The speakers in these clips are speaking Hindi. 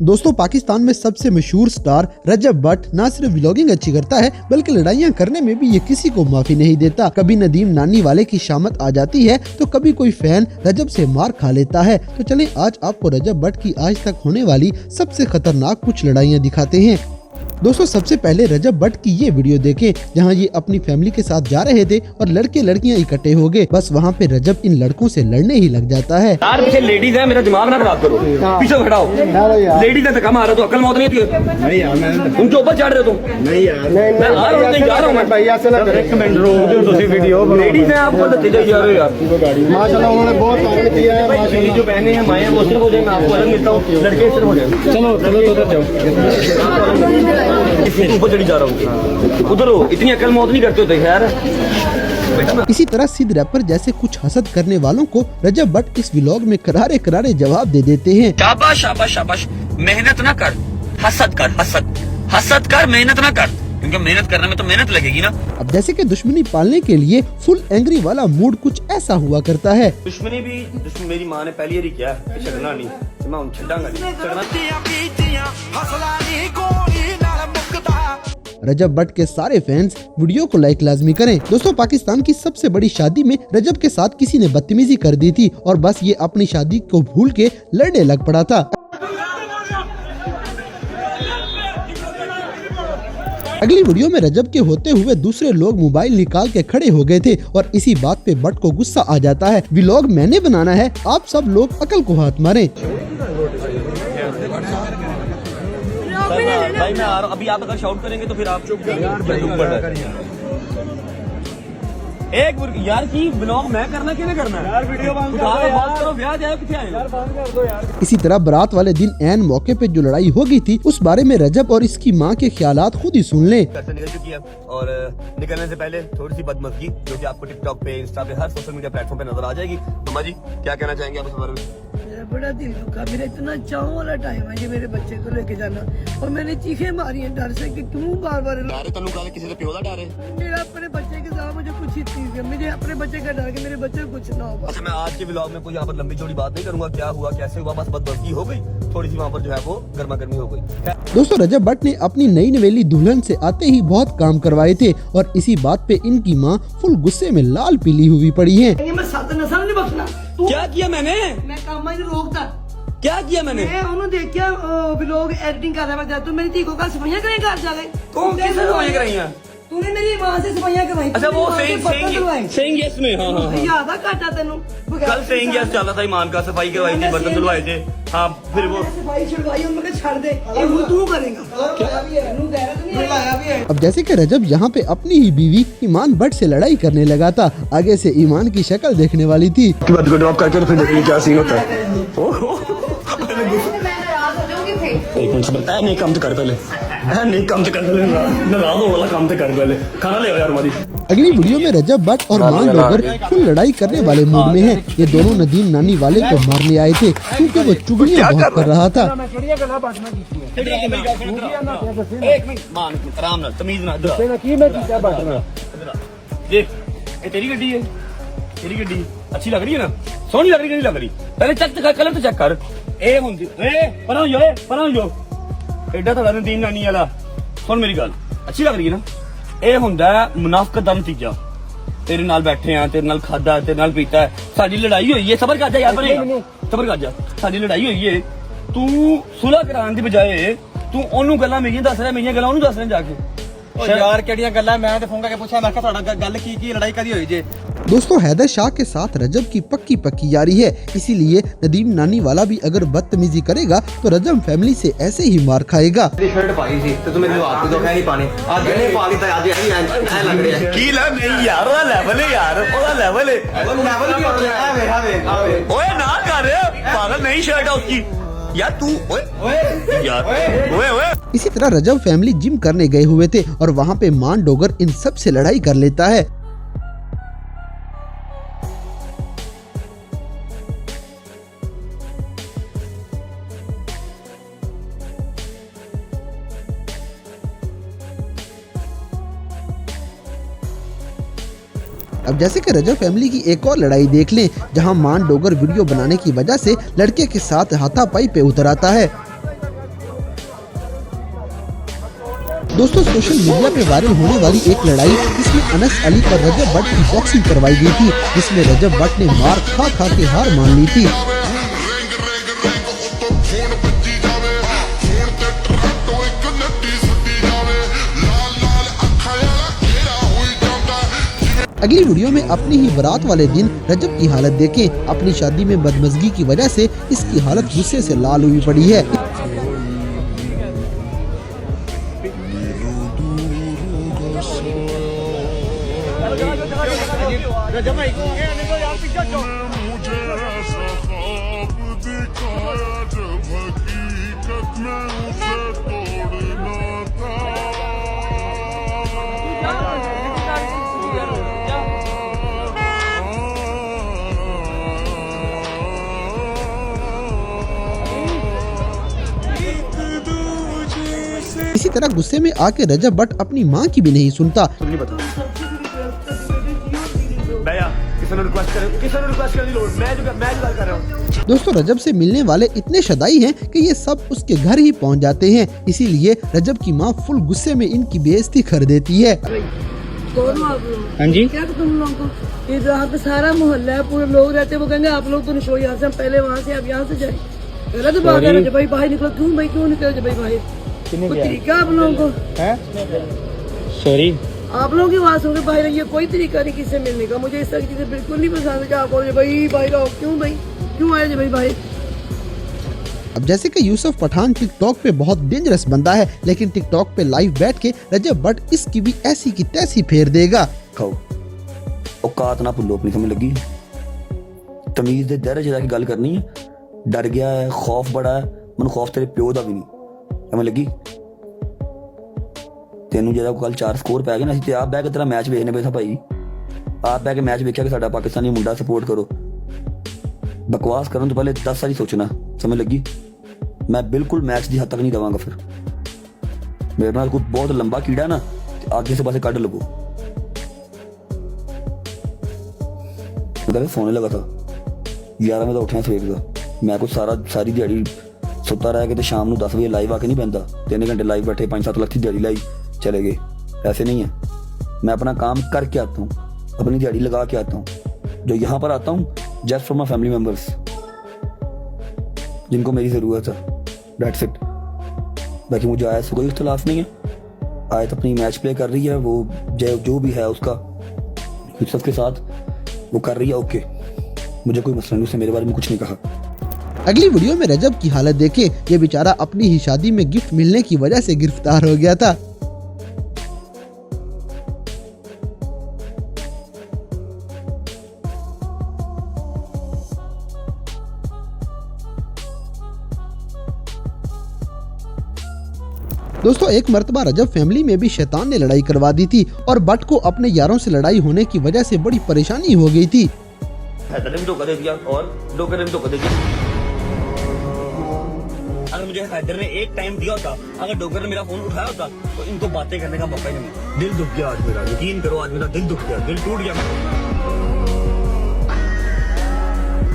दोस्तों पाकिस्तान में सबसे मशहूर स्टार रजब भट्ट न सिर्फ व्लॉगिंग अच्छी करता है बल्कि लड़ाइयाँ करने में भी ये किसी को माफी नहीं देता। कभी नदीम नानी वाले की शामत आ जाती है तो कभी कोई फैन रजब से मार खा लेता है। तो चलें आज आपको रजब भट्ट की आज तक होने वाली सबसे खतरनाक कुछ लड़ाइयाँ दिखाते हैं। दोस्तों सबसे पहले रजब भट्ट की ये वीडियो देखें जहां ये अपनी फैमिली के साथ जा रहे थे और लड़के लड़कियां इकट्ठे हो गए। बस वहां पे रजब इन लड़कों से लड़ने ही लग जाता है। यार पीछे लेडीज है, मेरा दिमाग ना खराब करो, पीछे खड़ा हो। लेडीज है धक्का मारा तो अकल मौत नहीं थी। नहीं यार मैं तुम ऊपर चढ़ रहे हो तुम। नहीं यार मैं आ रहा हूं, नहीं जा रहा हूं मैं भैया से ना डायरेक्ट कमेंट रो तुसी वीडियो लेडीज है आपको लेते जाइए यार। माशाल्लाह उन्होंने बहुत काम किया है। माशाल्लाह जो पहने हैं माया वो सिर्फ हो जाए, मैं आपको अलग मिलता हूं, लड़के सिर्फ हो जाए। चलो चलो उधर जाओ, चढ़ी जा रहा हूँ उधर हो, इतनी अकल मौत नहीं करते होते यार। इसी तरह सिद्ध रैपर जैसे कुछ हसद करने वालों को रजब भट्ट इस व्लॉग में करारे करारे जवाब दे देते हैं। शाबाश शाबाश शाबाश, मेहनत ना कर, हसद कर, हसद कर, मेहनत ना कर, क्योंकि मेहनत करने में तो मेहनत लगेगी ना। अब जैसे कि दुश्मनी पालने के लिए फुल एंग्री वाला मूड कुछ ऐसा हुआ करता है। दुश्मनी मेरी माँ ने पहली बार किया, छड़ना नहीं, मैं उन छड़ांगा नहीं। रजब भट्ट के सारे फैंस वीडियो को लाइक लाजमी करें। दोस्तों पाकिस्तान की सबसे बड़ी शादी में रजब के साथ किसी ने बदतमीजी कर दी थी और बस ये अपनी शादी को भूल के लड़ने लग पड़ा था। अगली वीडियो में रजब के होते हुए दूसरे लोग मोबाइल निकाल के खड़े हो गए थे और इसी बात पे भट्ट को गुस्सा आ जाता है। व्लॉग मैंने बनाना है, आप सब लोग अकल को हाथ मारें। भाई मैं आ रहा हूँ, अभी आप अगर शाउट करेंगे तो फिर आप चुप एक यार की ब्लॉग मैं करना कि नहीं करना यार, वीडियो बात करो, ब्याह जाए किथे आए यार, बात कर दो यार। इसी तरह बारात वाले दिन ऐन मौके पे जो लड़ाई हो गई थी उस बारे में रजब और इसकी मां के ख्यालात खुद ही सुन लें। निकल चुकी है और निकलने से पहले थोड़ी सी बदमज़गी जो कि आपको टिकटॉक पे, इंस्टा पे, हर सोशल मीडिया प्लेटफॉर्म पे नजर आ जाएगी। तो माँ जी क्या कहना चाहेंगे आप इस बारे में? बड़ा दिल दुखा, मेरा इतना चाव वाला टाइम है ये मेरे बच्चे को लेके जाना और मैंने चीखें मारी हैं डर से कि क्यों बार बार किसी से प्योला डर है। मेरा अपने बच्चे के साथ मुझे कुछ ही चीज है, मुझे अपने बच्चे का डर कि मेरे बच्चे को कुछ ना हो। अच्छा मैं आज के व्लॉग में कोई यहाँ पर लंबी चौड़ी बात नहीं करूंगा, क्या हुआ कैसे हुआ, बस बदमज़गी हो गई थोड़ी सी, वहाँ पर जो है वो गर्मा गर्मी हो गई। दोस्तों रजब भट्ट ने अपनी नई नवेली दुल्हन से आते ही बहुत काम करवाए थे और इसी बात पे इनकी माँ फुल गुस्से में लाल पीली हुई पड़ी है। क्या किया मैंने? मैं काम रोकता क्या किया मैंने? मैं देखिया व्लॉग एडिटिंग कर रहा है, तू मेरी धी को कल सफाइयां करें घर जाके। कौन किसने सफाइयां कराई हैं? तूने मेरी मां से सफाइयां करवाई। अच्छा वो सेइंग यस में, हाँ हाँ याद आ काटा तेनू कल सेइंग यस चला था, ईमान का सफाई करवाई थी, बर्तन धुलवाए थे। हाँ फिर वो सफाई छुड़वाई और मैं छड़ दे, ये तू करेगा। अब जैसे कि रजब यहाँ पे अपनी ही बीवी ईमान भट्ट से लड़ाई करने लगा था, आगे से ईमान की शक्ल देखने वाली थी। ड्रॉप करके फिर देखिए क्या सीन होता है। एक मिनट बताया नहीं, काम तो कर पहले, नहीं काम तो कर पहले, नाराज हो वाला काम तो कर पहले, खाना ले यार हमारी। अगली वीडियो में रजब भट्ट और मान डोगर फुल लड़ाई करने वाले मूड में हैं। ये दोनों नदीम नानी वाले को मारने आए थे क्योंकि वो चुगलियां बहुत कर रहा था। तेरी गड्डी है, तेरी गड्डी अच्छी लग रही है ना, सोहनी लग रही, नहीं लग रही? पहले चेक कलर तो चेक कर। ए हुंदी परां जो एडा तो नदीम नानी वाला, सुन मेरी गल, अच्छी लग रही है ना? ਇਹ ਹੁੰਦਾ ਮੁਨਾਫਕਤ ਦਾ ਨਤੀਜਾ। तेरे नाल बैठे हैं, तेरे नाल खादा, तेरे नाल पीता है, साडी लड़ाई हुई है, सबर कर जा यार, सबर कर जा, साडी लड़ाई हुई है, तू सुलह कराने की बजाय तू ओनू गल्लां मेरियां दस रहा, मेरियां गल्लां ओनू दस रहा जाके। यार केड़ियां गल्लां, मैं ते फोन करके पूछा, मैं कहा तुहाडा गल की लड़ाई कदी होई जे? दोस्तों हैदर शाह के साथ रजब की पक्की यारी है, इसीलिए नदीम नानी वाला भी अगर बदतमीजी करेगा तो रजब फैमिली से ऐसे ही मार खाएगा। शर्ट पाई थी तो तुम्हें हाथ तो नहीं पाने, आज नहीं पा ली, आज ऐ लग रहा है की ला नहीं यार, ओदा लेवल है यार, ओदा लेवल है, वो लेवल भी होता है। आवे ओए ना कर पागल, नहीं शर्ट है उसकी यार, तू ओए यार ओए। इसी तरह रजब फैमिली जिम करने गए हुए थे और वहाँ पे मान डोगर इन सब से लड़ाई कर लेता है। अब जैसे कि रजब फैमिली की एक और लड़ाई देख लें जहां मान डोगर वीडियो बनाने की वजह से लड़के के साथ हाथापाई पे उतर आता है। दोस्तों सोशल मीडिया पे वायरल होने वाली एक लड़ाई जिसमें अनस अली और रजब भट्ट की बॉक्सिंग करवाई गई थी, जिसमें रजब भट्ट ने मार खा खा के हार मान ली थी। अगली वीडियो में अपनी ही बारात वाले दिन रजब की हालत देखें। अपनी शादी में बदमज़गी की वजह से इसकी हालत गुस्से से लाल हुई पड़ी है। इसी तरह गुस्से में आके रजब भट्ट अपनी मां की भी नहीं सुनता। दोस्तों रजब से मिलने वाले इतने शदाई हैं कि ये सब उसके घर ही पहुंच जाते हैं, इसीलिए रजब की मां फुल गुस्से में इनकी बेइज्जती कर देती है। हाँ जी, क्या तुम लोगों को यहाँ पे सारा मोहल्ला है, पूरे लोग रहते हैं, वो कहेंगे आप लोग तो नहीं यहाँ से, हम पहले वहाँ से, आप यहाँ से जाए। गलत बात है जब भाई बाहर निकलो, क्यों भाई क्यों निकलो जब भाई बाहर, कोई तरीका आप लोगों को? सॉरी, आप लोगों की बात होगी बाहर, ये कोई तरीका नहीं किससे मिलने का। मुझे इस तरह की चीजें बिल्कुल नहीं पसंद है। आप बोले भाई बाहर आओ, क्यों भाई क्यों आए भाई बाहर। अब जैसे कि यूसुफ पठान टिकटॉक पे बहुत डेंजरस बंदा है, लेकिन टिकटॉक पे लाइव बैठ के रजब भट्ट इसकी भी ऐसी की तैसी फेर देगा। खाओ औकात ना भुल्लो अपनी, समझ लगी? तमीज दे दायरे च रह के गल करनी है। डर गया है, खौफ बड़ा है, मैनू खौफ तेरे प्यो दा भी नहीं, समझ लगी? तेनू जरा कल 4 स्कोर पै गए ना, ਅਸੀਂ आप बह के तेरा मैच वेखने पे था भाई, आप बह के मैच वेख्या कि साडा पाकिस्तानी मुंडा सपोर्ट करो। बकवास करने तो पहले 10 सारी सोचना, समझ लगी? मैं बिल्कुल मैच की हद तक नहीं दवांगा। फिर मेरे नाल कोई बहुत लंबा कीड़ा ना आगे से पासे कट लगो। सोने लगा था 11 बजे उठा सवेर का, मैं कुछ सारी दिहाड़ी सुता रह के शाम को 10 बजे लाइव आके नहीं बहता। 3 घंटे लाइव बैठे, 5-7 लाख की दिहाड़ी लाई, चले गए। ऐसे नहीं है, मैं अपना काम करके आता हूँ, अपनी दिहाड़ी लगा के आता हूँ। जो यहाँ पर आता हूँ just for my family members, जिनको मेरी जरूरत है, दैट्स इट। बाकी मुझे आयत से कोई इख्तलाफ नहीं है। आयत अपनी मैच प्ले कर रही है, वो जो भी है उसका यूसुफ के साथ वो कर रही है, ओके, मुझे कोई मसला नहीं, उसने मेरे बारे में कुछ नहीं कहा। अगली वीडियो में रजब की हालत देखें। ये बेचारा अपनी ही शादी में गिफ्ट मिलने की वजह से गिरफ्तार हो गया था। दोस्तों एक मर्तबा रजब फैमिली में भी शैतान ने लड़ाई करवा दी थी और भट्ट को अपने यारों से लड़ाई होने की वजह से बड़ी परेशानी हो गई थी। हैदर ने भी धोखा दे दिया और डोगर ने भी धोखा दे दिया। अगर मुझे हैदर ने एक टाइम दिया होता, अगर डोगर ने मेरा फोन उठाया होता तो इनको बातें करने का मौका ही नहीं मिला। दिल दुख गया आज मेरा, यकीन करो आज मेरा दिल दुख गया, दिल टूट गया।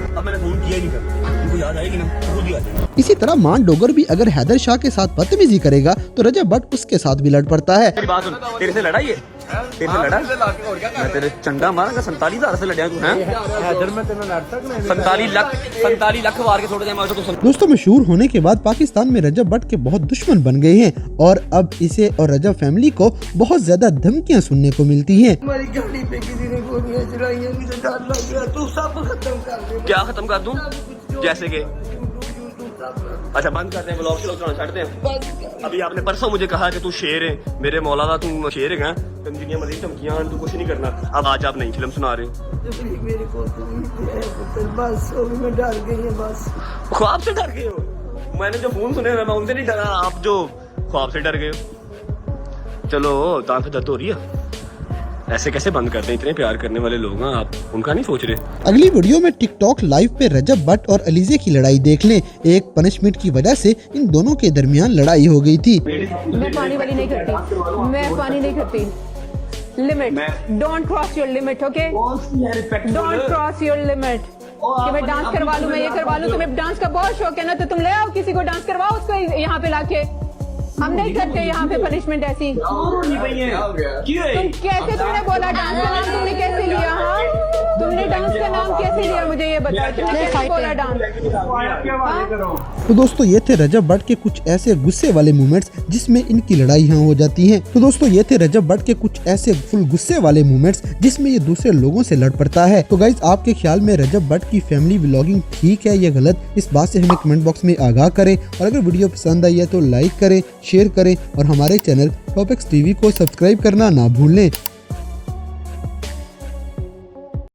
अब मैंने फोन किया ही नहीं कर, इनको याद आएगी ना तो खुद ही आ जाएगी। इसी तरह मान डोगर भी अगर हैदर शाह के साथ बदतमीजी करेगा तो रजब भट्ट उसके साथ भी लड़ पड़ता है। तेरी बात सुन, तेरे से लड़ाई है, तेरे से लड़ा, मैं तेरे चंडा मारांगा। 47,000 से लड़िया तू हैं? हैदर में तेरे लड़ सकना 47 लाख वार के छोड़ दे मैं तो। दोस्तों मशहूर होने के बाद पाकिस्तान में रजब भट्ट के बहुत दुश्मन बन गए हैं और अब इसे और रजब फैमिली को बहुत ज्यादा धमकियां सुनने को मिलती हैं। हमारी गाड़ी पे किसी ने गोलियां चलाई हैं, मुझे डर लग गया, तू सब खत्म कर दे। क्या खत्म कर दूं? जैसे कि अच्छा बंद करते हैं, ब्लॉग चलाना छाड़ते हैं। अभी आपने परसों मुझे कहा कि तू शेर है, मेरे मौला का तू शेर है, जिन्हें मजीद धमकियां, तू कुछ नहीं करना। अब आज आप नई फिल्म सुना रहे हो। मेरे को बस मैं डर गई है, बस ख्वाब से डर गए हो। मैंने जो फोन सुने मैं उनसे नहीं डरा, आप जो ख्वाब से डर गए हो। चलो दांत दर्द हो रही है, ऐसे कैसे बंद करते हैं? इतने प्यार करने वाले लोग हैं, आप उनका नहीं सोच रहे। अगली वीडियो में टिकटॉक लाइव पे रजब भट्ट और अलीजे की लड़ाई देख लें। एक पनिशमेंट की वजह से इन दोनों के दरमियान लड़ाई हो गई थी। मैं पानी वाली नहीं करती, मैं पानी नहीं करती। Limit, don't cross your limit, okay? Don't cross your limit. कि मैं डांस करवा लूं, मैं ये करवा लूं, तुम्हें डांस का बहुत शौक है ना, तो तुम ले आओ किसी को डांस करवाओ उसको यहाँ पे लाके। हम नहीं करते यहाँ पे पनिशमेंट ऐसी। तुम कैसे, तुमने बोला डांस का नाम तुमने कैसे लिया? हाँ, तुमने डांस का नाम कैसे लिया मुझे ये बताओ, तुमने कैसे बोला डांस? तो दोस्तों ये थे रजब भट्ट के कुछ ऐसे गुस्से वाले मोमेंट्स जिसमें इनकी लड़ाई हो जाती है। तो दोस्तों ये थे रजब भट्ट के कुछ ऐसे फुल गुस्से वाले मोमेंट्स जिसमें ये दूसरे लोगों से लड़ पड़ता है। तो गाइज आपके ख्याल में रजब भट्ट की फैमिली व्लॉगिंग ठीक है या गलत, इस बात से हमें कमेंट बॉक्स में आगाह करें। और अगर वीडियो पसंद आई है तो लाइक करें, शेयर करें और हमारे चैनल टॉपिक्स टीवी को सब्सक्राइब करना ना भूलें।